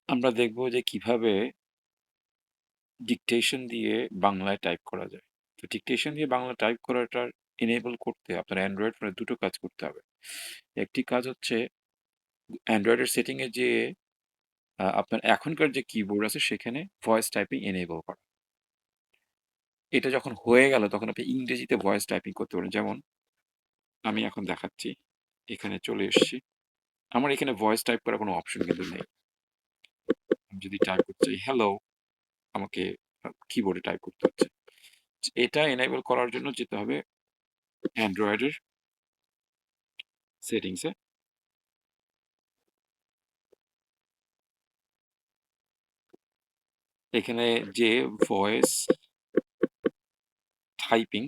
আমরা দেখব যে কিভাবে ডিকটেশন দিয়ে বাংলায় টাইপ করা যায়। তো ডিকটেশন দিয়ে বাংলা টাইপ করাটা enable করতে আপনার অ্যান্ড্রয়েড ফোনে ২ টো কাজ করতে হবে। একটি কাজ হচ্ছে অ্যান্ড্রয়েডের সেটিং এ যেয়ে আপনার এখনকার যে কিবোর্ড আছে সেখানে ভয়েস টাইপিং enable করা। এটা যখন হয়ে গেল তখন আপনি ইংরেজিতে ভয়েস টাইপিং করতে পারেন। যেমন আমি এখন দেখাচ্ছি। এখানে চলে এসছি। আমার এখানে ভয়েস টাইপ করার কোনো অপশন কিন্তু নেই। আমি যদি টাইপ করতে চাই হ্যালো আমাকে কিবোর্ডে টাইপ করতে হচ্ছে। এটা enable করার জন্য যেতে হবে অ্যান্ড্রয়েডের সেটিংস এ। এখানে যে ভয়েস টাইপিং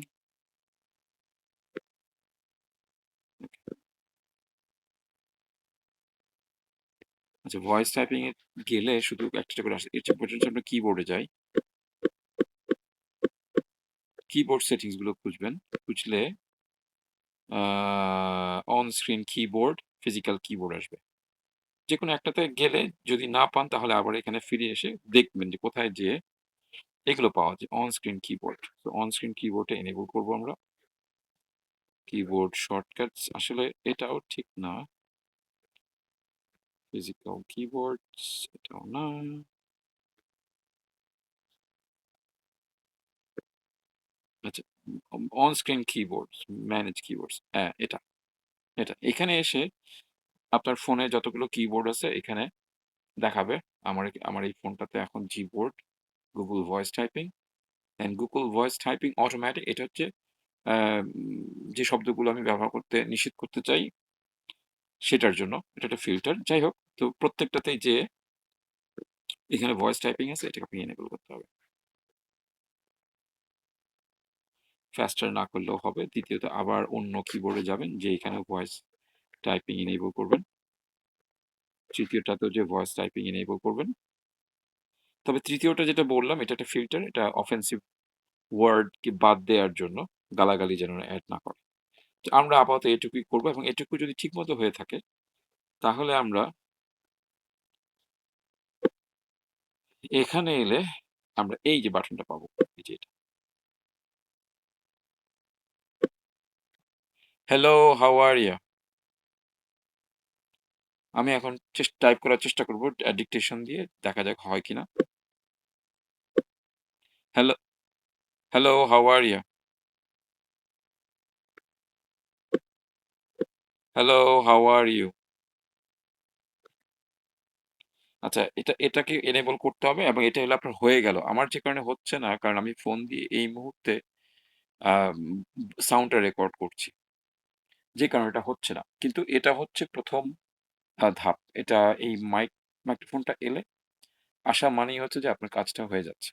আচ্ছা ভয়েস টাইপিং এ গেলে শুধু একটা করে আসে। এর চেয়ে পর্যন্ত আমরা কিবোর্ডে যাই। কিবোর্ড সেটিংস গুলো খুঁজবেন। খুঁজলে on screen keyboard, physical keyboard আসবে। যেকোনো একটাতে গেলে যদি না পান তাহলে আবার এখানে ফিরে এসে দেখবেন যে কোথায় যেয়ে এগুলো পাওয়া যায়। On screen keyboard. তো অন স্ক্রিন কিবোর্ডে এনেবল করব আমরা। কিবোর্ড শর্টকাটস আসলে এটাও ঠিক না। ফিজিক্যাল কিবোর্ডস এটাও না। আচ্ছা on screen keyboards, manage keyboards হ্যাঁ এটা, এটা। এখানে এসে আপনার ফোনে যতগুলো কিবোর্ড আছে এখানে দেখাবে। আমার এই ফোনটাতে এখন Gboard, Google voice typing and Google voice typing automatic এটা হচ্ছে যে শব্দগুলো আমি ব্যবহার করতে নিষেধ করতে চাই সেটার জন্য এটা একটা ফিল্টার। যাই হোক তো প্রত্যেকটাতেই যে এখানে ভয়েস টাইপিং আছে এটাকে আপনি এনেবল করতে হবে। ফাস্টার না করলেও হবে। দ্বিতীয়ত আবার অন্য কিবোর্ডে যাবেন যে এখানে ভয়েস টাইপিং এনেবল করবেন। তৃতীয়টাতেও যে ভয়েস টাইপিং এনেবল করবেন। তবে তৃতীয়টা যেটা বললাম এটা একটা ফিল্টার, এটা অফেন্সিভ ওয়ার্ড কে বাদ দেওয়ার জন্য, গালাগালি যেন এড না করে। তো আমরা আপাতত এটুকুই করব এবং এটুকু যদি ঠিকমতো হয়ে থাকে তাহলে আমরা এখানে এলে আমরা এই যে বাটনটা পাবো, এই যে এটা। Hello, how are you? আমি এখন টাইপ করার চেষ্টা করব ডিকটেশন দিয়ে, দেখা যাক হয় কিনা। Hello, hello, how are you? Hello, how are you? আচ্ছা এটাকে এনেবল করতে হবে এবং এটা হলে আপনার হয়ে গেল। আমার যে কারণে হচ্ছে না কারণ আমি ফোন দিয়ে এই মুহূর্তে আম সাউন্ডটা রেকর্ড করছি। যে কারণে এটা হচ্ছে না। কিন্তু এটা হচ্ছে ১ম ধাপ। এটা এই মাইক্রোফোনটা এলে আসা মানেই হচ্ছে যে আপনার কাজটা হয়ে যাচ্ছে।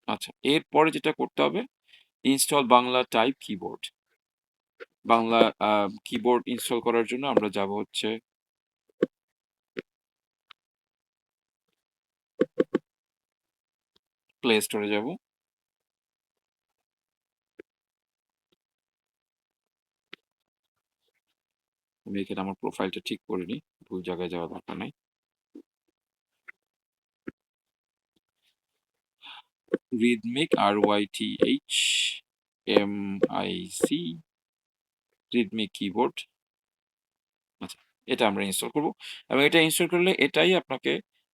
আচ্ছা, এরপরে যেটা করতে হবে install Bangla type keyboard. Bangla keyboard install করার জন্য আমরা যাব হচ্ছে প্লে স্টোরে যাব। আমি এখানে আমার প্রোফাইলটা ঠিক করে নিই। ভুল জায়গায় যাওয়ার দরকার নাই। Rhythmic RYTHMIC rhythmic keyboard. আচ্ছা, এটা আমরা ইনস্টল করব এবং এটা ইনস্টল করলে এটাই আপনাকে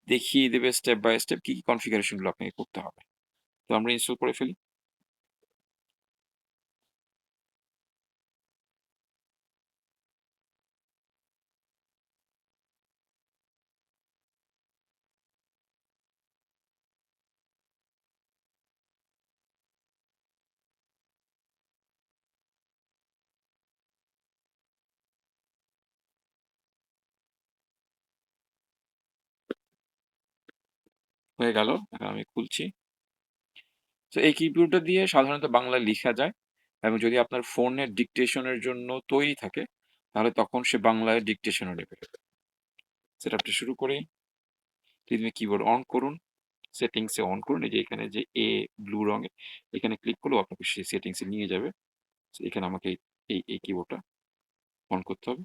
দেখিয়ে দেবে স্টেপ বাই স্টেপ কি কনফিগারেশন গুলো আপনাকে করতে হবে। তো আমরা ইনস্টল করে ফেলি। হয়ে গেল। এখন আমি খুলছি। তো এই কিবোর্ডটা দিয়ে সাধারণত বাংলায় লিখা যায় এবং যদি আপনার ফোনের ডিকটেশনের জন্য তৈরি থাকে তাহলে তখন সে বাংলায় ডিকটেশনও নেবে। সেটআপটা শুরু করি। রিদমিক কিবোর্ড অন করুন। সেটিংস এ অন করুন। এই যে এখানে যে ব্লু রঙের এখানে ক্লিক করলেও আপনাকে সেই সেটিংস এ নিয়ে যাবে। এখানে আমাকে এই কিবোর্ডটা অন করতে হবে।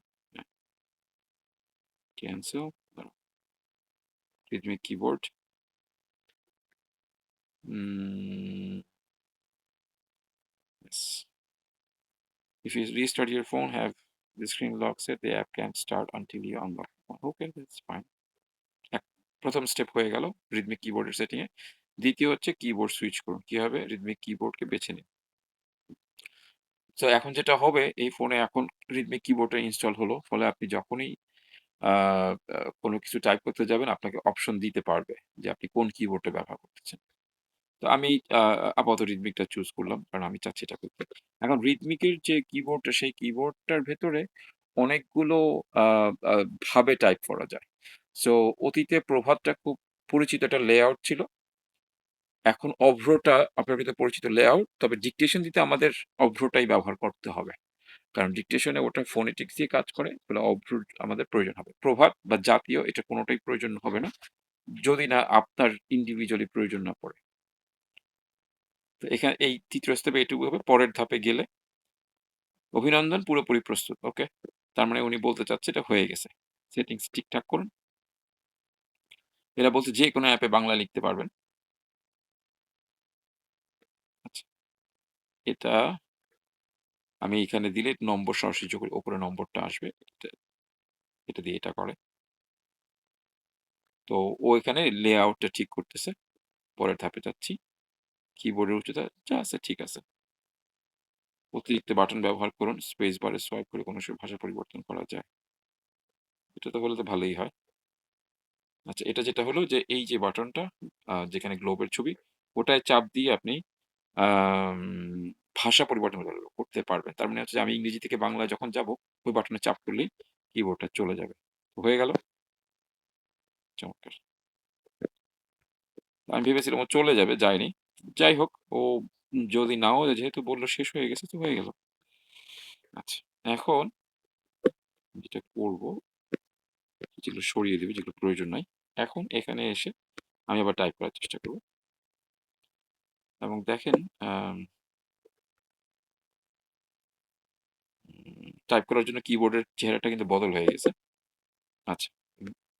Cancel, Rhythmic keyboard. Yes. If you restart your phone, have the screen lock set, the app can't start until you unlock the phone. Okay, that's fine. প্রথম স্টেপ হয়ে গেল রিদমিক কিবোর্ডের সেটিং এ। দ্বিতীয় হচ্ছে কিবোর্ড সুইচ করুন। কি হবে? Rhythmic কিবোর্ডকে বেছে নিন। তো এখন যেটা হবে এই ফোনে এখন রিদমিক কিবোর্ডটা ইনস্টল হলো। ফলে আপনি যখনই আ আ কোনো কিছু টাইপ করতে যাবেন আপনাকে অপশন দিতে পারবে যে আপনি কোন কিবোর্ডটা ব্যবহার করতেছেন। তো আমি আ আপাতত রিদমিকটা চুজ করলাম। কারণ আমি চাচ্ছি এটা করতে। এখন রিদমিকের যে কিবোর্ডটা সেই কিবোর্ডটার ভেতরে অনেকগুলো আ আ ভাবে টাইপ করা যায়। সো অতীতে প্রভাতটা খুব পরিচিত একটা লেআউট ছিল। এখন অভ্রটা আপনার ভেতরে পরিচিত লেআউট। তবে ডিকটেশন দিতে আমাদের অভ্রটাই ব্যবহার করতে হবে। কারণ ডিকটেশনে ওটা ফোনেটিক্স দিয়ে কাজ করে। ফলে অভ্রর আমাদের প্রয়োজন হবে। প্রভাত বা জাতীয় এটা কোনটাই প্রয়োজন হবে না। যদি না আপনার ইন্ডিভিজুয়ালি প্রয়োজন না পড়ে। তো এই ৩য় স্টেপে এটুকু হবে। পরের ধাপে গেলে অভিনন্দন পুরোপুরি প্রস্তুত। ওকে? তার মানে উনি বলতে চাচ্ছে এটা হয়ে গেছে। সেটিংস ঠিকঠাক করুন। এরা বলছে যেকোনো অ্যাপে বাংলা লিখতে পারবেন। আচ্ছা। এটা আমি এখানে দিলে নম্বর সরাসরি যোগ উপরে নম্বরটা আসবে। এটা দিয়ে এটা করে। তো ও এখানে লেআউটটা ঠিক করতেছে। পরের ধাপে যাচ্ছি। কিবোর্ডের উচ্চতা যা আছে ঠিক আছে। অতিরিক্ত বাটন ব্যবহার করুন। স্পেস বারে সোয়াইপ করে কোনো ভাষা পরিবর্তন করা যায়। এটা তো হলে তো ভালোই হয়। আচ্ছা এটা যেটা হলো যে এই যে বাটনটা যেখানে গ্লোবের ছবি, ওটায় চাপ দিয়ে আপনি আম ভাষা পরিবর্তন করতে পারবেন। তার মানে হচ্ছে যে আমি ইংরেজি থেকে বাংলায় যখন যাব, ওই বাটনে চাপ করলেই কিবোর্ডটা চলে যাবে। হয়ে গেল? চমৎকার! আমি ভেবেছিলাম ও চলে যাবে, যায়নি। যাই হোক, ও যদি নাও যেহেতু বলল শেষ হয়ে গেছে তো হয়ে গেল। আচ্ছা, এখন যেটা করব যেগুলো সরিয়ে দিবি, যেগুলো প্রয়োজন নাই। এখন এখানে এসে আমি আবার টাইপ করার চেষ্টা করব। এবং দেখেন টাইপ করার জন্য কিবোর্ডের চেহারাটা কিন্তু বদল হয়ে গেছে। আচ্ছা,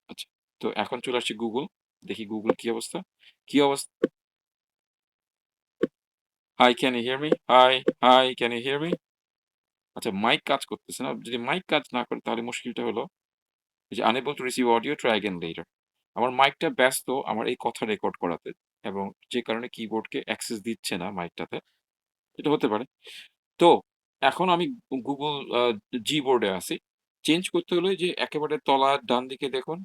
আচ্ছা। তো এখন চলে আসছি Google। দেখি Google কি অবস্থা? কি অবস্থা? Hi, can you hear me? Hi, hi, can you hear me? আচ্ছা মাইক কাজ করতেছে না। যদি মাইক কাজ না করে তাহলে মুশকিলটা হলো এই যে unable to receive audio, try again later. আমার মাইকটা ব্যস্ত আমার এই কথা রেকর্ড করাতে এবং যে কারণে কিবোর্ডকে অ্যাক্সেস দিচ্ছে না মাইকটাতে। এটা হতে পারে। তো এখন আমি Google Gboard এ আছি। চেঞ্জ করতে হলে যে একেবারে তলার ডান দিকে দেখুন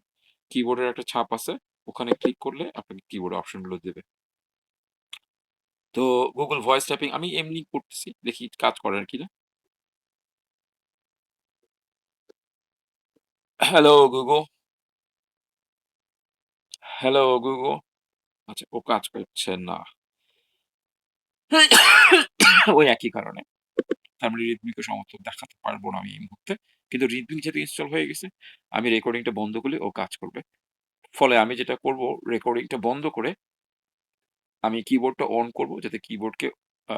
কিবোর্ডের একটা ছাপ আছে। ওখানে ক্লিক করলে আপনাকে কিবোর্ডের অপশনগুলো দেবে। তো Google ভয়েস টাইপিং আমি এমনি করতেছি। দেখি কাজ করে কিনা। Hello Google, hello Google। আচ্ছা ও কাজ করছে না। ওই একই কারণে। তার মানে রিদমিক ও সমর্থন দেখাতে পারব না আমি এই মুহূর্তে। কিন্তু রিদমিক যেহেতু ইনস্টল হয়ে গেছে, আমি রেকর্ডিংটা বন্ধ করলে ও কাজ করবে। ফলে আমি যেটা করব রেকর্ডিংটা বন্ধ করে আমি কিবোর্ডটা অন করব যাতে কিবোর্ডকে আ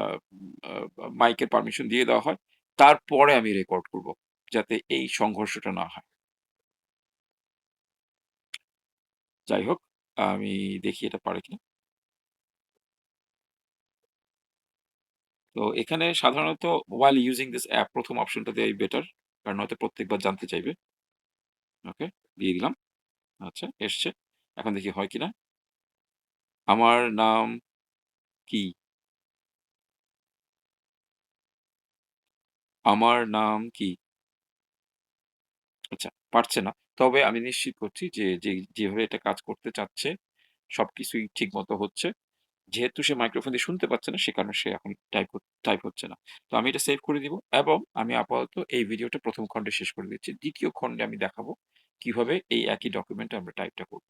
আ মাইকের পারমিশন দিয়ে দেওয়া হয়। তারপরে আমি রেকর্ড করব। যাতে এই সংঘর্ষটা না হয়। যাই হোক, আমি দেখি এটা পারে কিনা। তো এখানে সাধারণত while using this app ১ম অপশনটা দেয়াই বেটার। কারণ হয়তো প্রত্যেকবার জানতে চাইবে। ওকে, দিয়ে দিলাম। আচ্ছা, এসছে। এখন দেখি হয় কিনা। আমার নাম কি? আমার নাম কি? আচ্ছা, পারছে না। তবে আমি নিশ্চিত করছি যে যেভাবে এটা কাজ করতে চাচ্ছে, সবকিছুই ঠিকমতো হচ্ছে। যেহেতু সে মাইক্রোফোন দিয়ে শুনতে পাচ্ছে না, সে কারণে সে এখন টাইপ হচ্ছে না। তো আমি এটা সেভ করে দিব এবং আমি আপাতত এই ভিডিওটা ১ম খন্ডে শেষ করে দিচ্ছি। ২য় খন্ডে আমি দেখাবো কিভাবে এই একই ডকুমেন্টে আমরা টাইপটা করব।